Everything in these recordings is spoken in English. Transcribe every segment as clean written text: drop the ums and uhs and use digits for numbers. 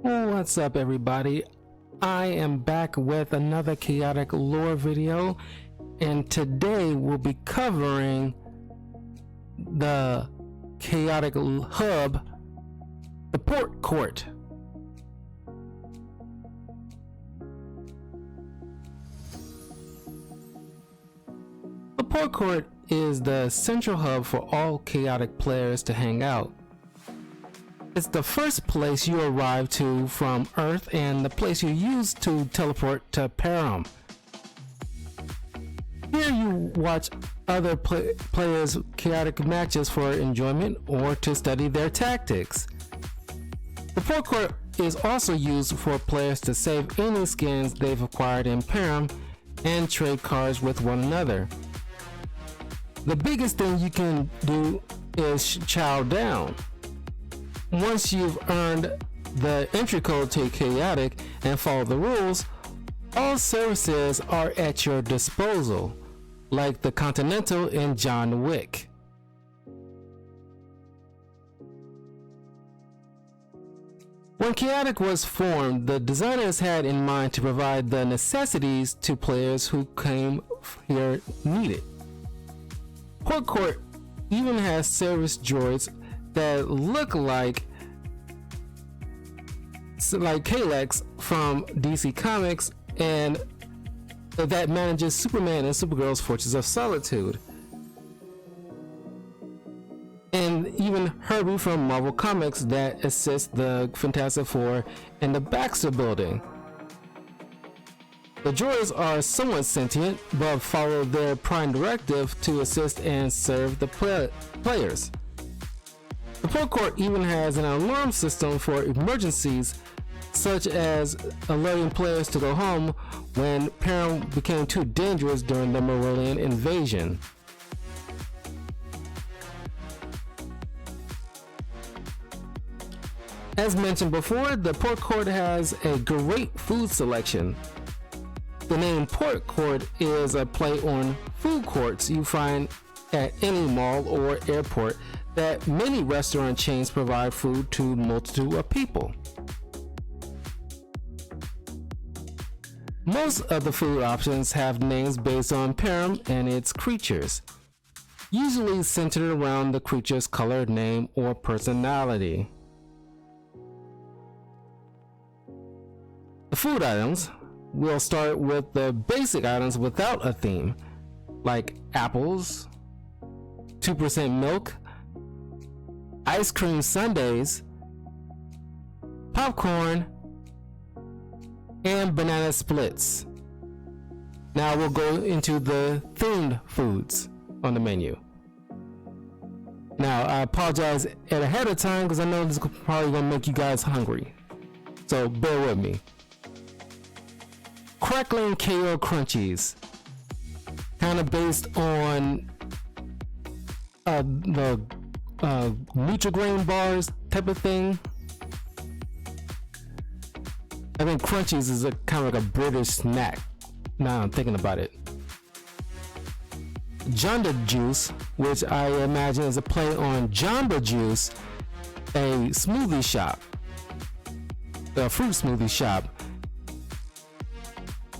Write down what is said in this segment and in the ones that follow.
What's up, everybody? I am back with another chaotic lore video, and today we'll be covering the chaotic hub, the Port Court. The Port Court is the central hub for all chaotic players to hang out. It's the first place you arrive to from Earth and the place you use to teleport to Param. Here you watch other players' chaotic matches for enjoyment or to study their tactics. The Port Court is also used for players to save any skins they've acquired in Param and trade cards with one another. The biggest thing you can do is chow down. Once you've earned the entry code to Chaotic and follow the rules, all services are at your disposal, like the Continental in John Wick. When Chaotic was formed, the designers had in mind to provide the necessities to players who came here needed. Port Court even has service droids that look like Kalex from DC Comics and that manages Superman and Supergirl's Fortress of Solitude, and even Herbie from Marvel Comics that assists the Fantastic Four in the Baxter Building. The droids are somewhat sentient but follow their prime directive to assist and serve the players. The Port Court even has an alarm system for emergencies, such as alerting players to go home when Param became too dangerous during the Morelian invasion. As mentioned before, the Port Court has a great food selection. The name Port Court is a play on food courts you find at any mall or airport that many restaurant chains provide food to a multitude of people. Most of the food options have names based on Param and its creatures, usually centered around the creature's color, name, or personality. The food items, we'll start with the basic items without a theme, like apples, 2% milk, ice cream sundaes, popcorn, and banana splits. Now we'll go into the themed foods on the menu. Now I apologize ahead of time because I know this is probably gonna make you guys hungry, so bear with me. Crackling KO Crunchies, kind of based on the Nutri-Grain bars type of thing. I think Crunchies is kind of like a British snack, now I'm thinking about it. Junda Juice, which I imagine is a play on Jamba Juice, a smoothie shop, a fruit smoothie shop.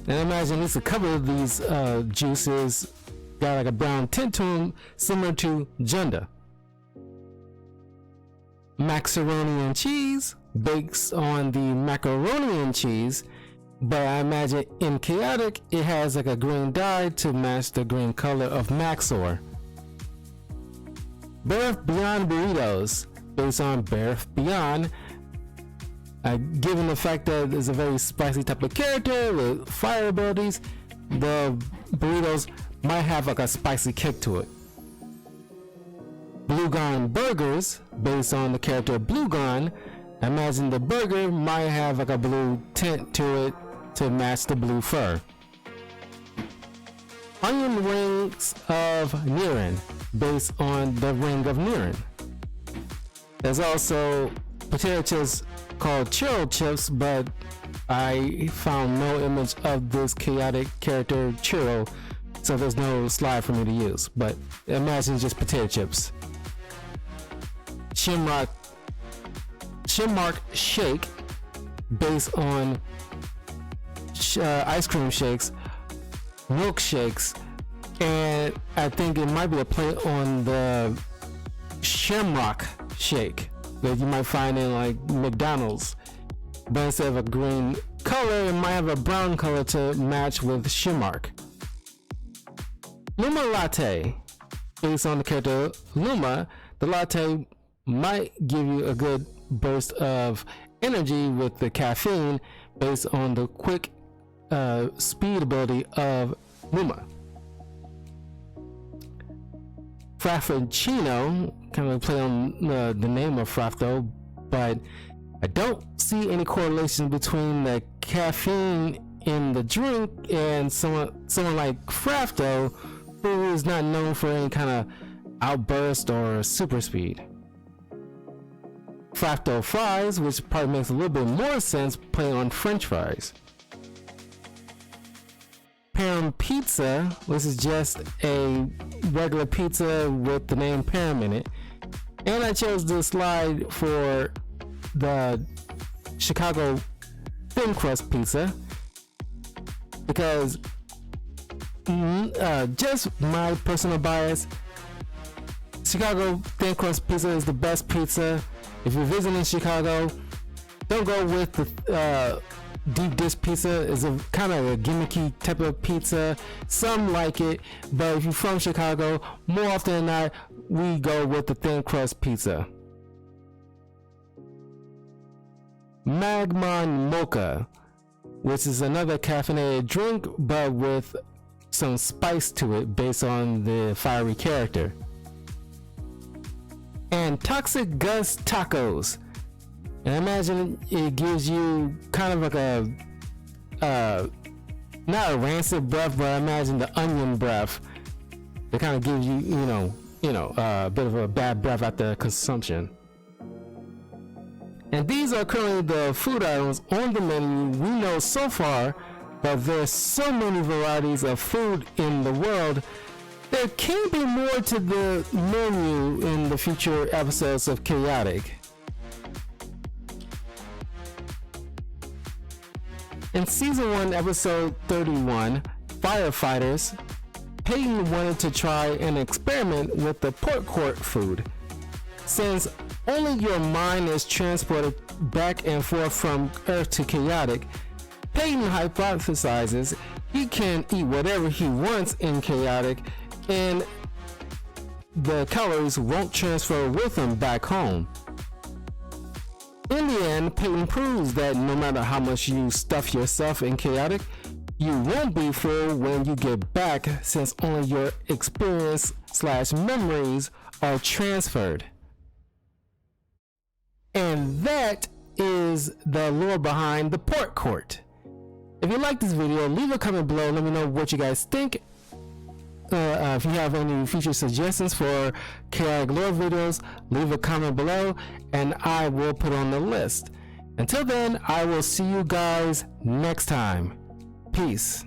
And I imagine at least a couple of these juices got like a brown tint to them, similar to Junda. Macaroni and cheese, based on the macaroni and cheese, but I imagine in Chaotic it has like a green dye to match the green color of Maxor. Barf Beyond Burritos, based on Barf Beyond. Given the fact that it's a very spicy type of character with fire abilities, the burritos might have like a spicy kick to it. Bluegon Burgers, based on the character Bluegon. I imagine the burger might have like a blue tint to it to match the blue fur. Onion Rings of Niran, based on the Ring of Niran. There's also potato chips called Churro Chips, but I found no image of this chaotic character Churro, so there's no slide for me to use, but imagine just potato chips. Shimrock Shake, based on ice cream shakes, milkshakes, and I think it might be a play on the Shamrock shake that you might find in like McDonald's, but instead of a green color, it might have a brown color to match with Shamrock. Luma Latte, based on the character Luma, the latte might give you a good burst of energy with the caffeine based on the quick speed ability of Luma. Frappuccino, kind of play on the name of Frap though, but I don't see any correlation between the caffeine in the drink and someone like Frapto, who is not known for any kind of outburst or super speed. Frapto fries, which probably makes a little bit more sense playing on French fries. Parm pizza, which is just a regular pizza with the name Parm in it. And I chose the slide for the Chicago thin crust pizza because just my personal bias, Chicago thin crust pizza is the best pizza. If you're visiting Chicago, don't go with the deep dish pizza. It's a kind of a gimmicky type of pizza. Some like it, but if you're from Chicago, more often than not, we go with the thin crust pizza. Magmon Mocha, which is another caffeinated drink, but with some spice to it based on the fiery character. And Toxic Gus Tacos, and I imagine it gives you kind of like a not a rancid breath, but I imagine the onion breath that kind of gives you a bit of a bad breath after consumption. And these are currently the food items on the menu. We know so far that there's so many varieties of food in the world. There can be more to the menu in the future episodes of Chaotic. In Season 1, Episode 31, Firefighters, Peyton wanted to try an experiment with the pork court food. Since only your mind is transported back and forth from Earth to Chaotic, Peyton hypothesizes he can eat whatever he wants in Chaotic and the calories won't transfer with him back home. In the end, Peyton proves that no matter how much you stuff yourself in Chaotic, you won't be full when you get back, since only your experience/memories are transferred. And that is the lore behind the pork court. If you like this video, leave a comment below and let me know what you guys think. If you have any future suggestions for Chaotic lore videos, leave a comment below and I will put on the list. Until then, I will see you guys next time. Peace.